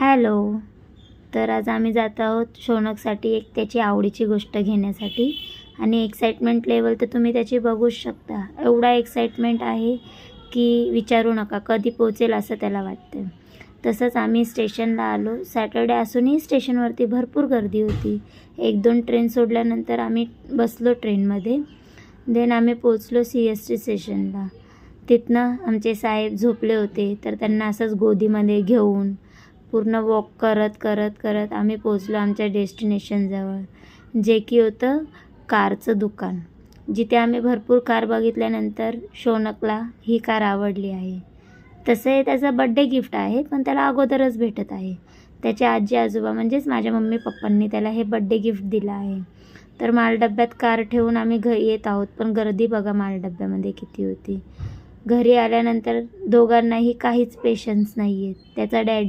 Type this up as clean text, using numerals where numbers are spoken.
Hello. तर आज आम्ही जात आहोत शौनकसाठी एक त्याची आवडीची गोष्ट घेण्यासाठी आणि एक्साइटमेंट लेवल तर तुम्ही त्याची बघूच शकता. एवढा एक्साइटमेंट आहे की विचारू नका, कधी पोहोचेल असं त्याला वाटतं. तसंच आम्ही स्टेशनला आलो. सॅटर्डे असूनही स्टेशनवरती भरपूर गर्दी होती. 1-2 ट्रेन सोडल्यानंतर आम्ही बसलो ट्रेनमध्ये. देन आम्ही पोचलो CST स्टेशनला. तिथनं आमचे साहेब झोपले होते, तर त्यांना असंच गोदीमध्ये घेऊन पूर्ण वॉक करत आम्ही पोचलो आमच्या डेस्टिनेशनजवळ, जे की होतं कारचं दुकान. जिथे आम्ही भरपूर कार बघितल्यानंतर शौनकला ही कार आवडली आहे. तसं हे त्याचं बड्डे गिफ्ट आहे, पण त्याला अगोदरच भेटत आहे. त्याचे आजी आजोबा म्हणजेच माझ्या मम्मी पप्पांनी त्याला हे बड्डे गिफ्ट दिलं आहे. तर मालडब्यात कार ठेवून आम्ही येत आहोत, पण गर्दी बघा मालडब्यामध्ये किती होती. घरी आल्यानंतर दोघांनाही काहीच पेशन्स नाही आहे. त्याचा डॅडी